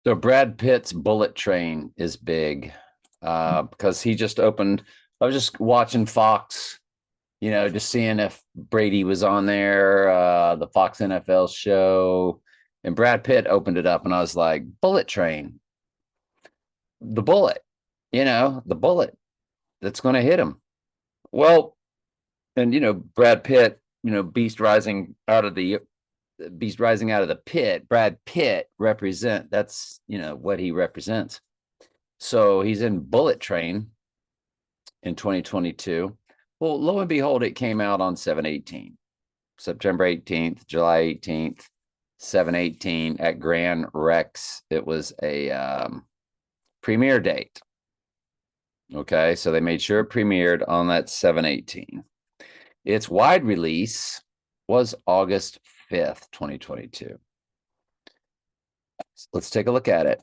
So Brad Pitt's Bullet Train is big because he just opened. I was just watching Fox, just seeing if Brady was on there, the Fox NFL show, and Brad Pitt opened it up, and I was like, Bullet Train, the bullet, the bullet that's going to hit him. Well, and Brad Pitt, beast rising out of the pit. Brad Pitt that's what he represents. So he's in Bullet Train in 2022. Well, lo and behold, it came out on 7/18, September 18th, July 18th, 7/18 at Grand Rex. It was a premiere date. Okay, so they made sure it premiered on that 7/18. Its wide release was August 5th, 2022. Let's take a look at it.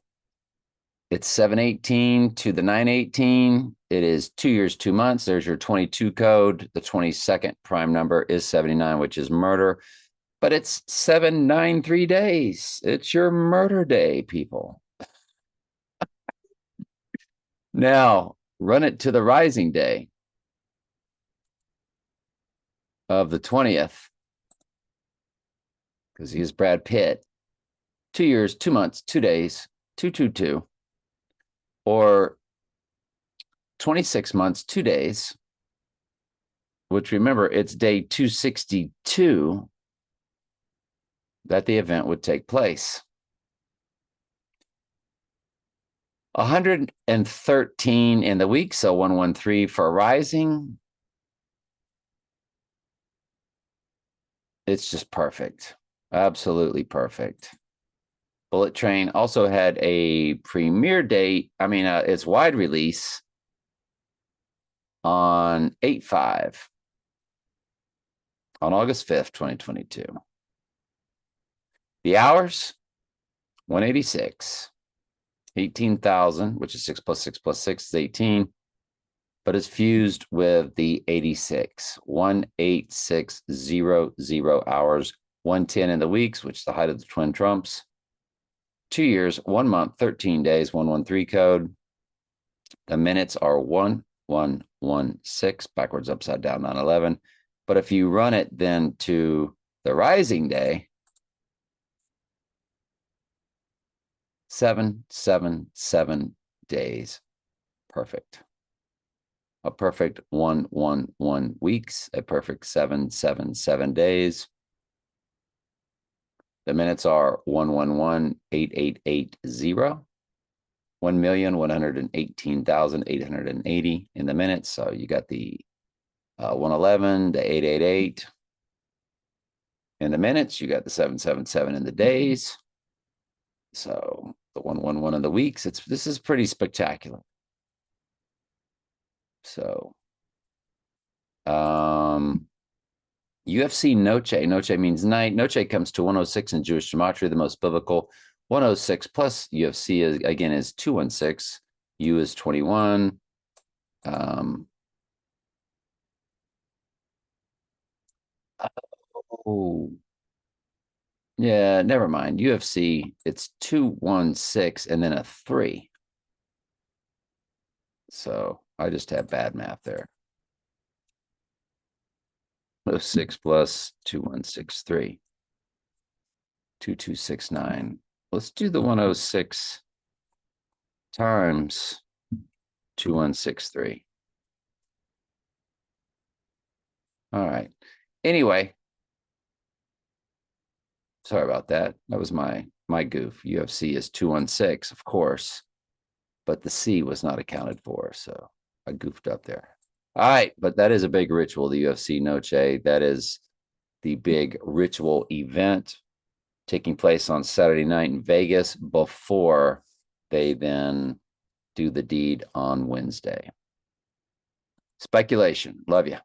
It's 7/18 to the 9/18. It is 2 years, 2 months. There's your 22 code. The 22nd prime number is 79, which is murder. But it's 793 days. It's your murder day, people. Now, run it to the rising day of the 20th, because he is Brad Pitt. 2 years, 2 months, 2 days, 222. Or 26 months, 2 days, which remember, it's day 262 that the event would take place. 113 in the week, so 113 for rising. It's just perfect. Absolutely perfect. Bullet Train also had a premiere date. Its wide release on 8/5 on August 5th, 2022. The hours, 186. 18,000, which is 6 plus 6 plus 6 is 18, but it's fused with the 86, 18600 hours, 110 in the weeks, which is the height of the twin trumps. 2 years, 1 month, 13 days, 113 code. The minutes are 1116, backwards, upside down, 911. But if you run it then to the rising day, 777 days. Perfect. A perfect 111 weeks, a perfect 777 days. The minutes are 1118880. 1,118,880 in the minutes. So you got the 111, the 888 in the minutes. You got the 777 in the days. So the 111 in the weeks. This is pretty spectacular. So UFC Noche. Noche means night. Noche comes to 106 in Jewish gematria, the most biblical. 106 plus UFC is 216. U is 21. Oh, yeah, never mind. UFC, it's 216 and then a 3. So I just have bad math there. 06 plus 2163. 2269. Let's do the 106 times 2163. All right. Anyway, sorry about that. That was my goof. UFC is 216, of course, but the C was not accounted for, so I goofed up there. All right, but that is a big ritual, the UFC Noche. That is the big ritual event taking place on Saturday night in Vegas before they then do the deed on Wednesday. Speculation. Love you.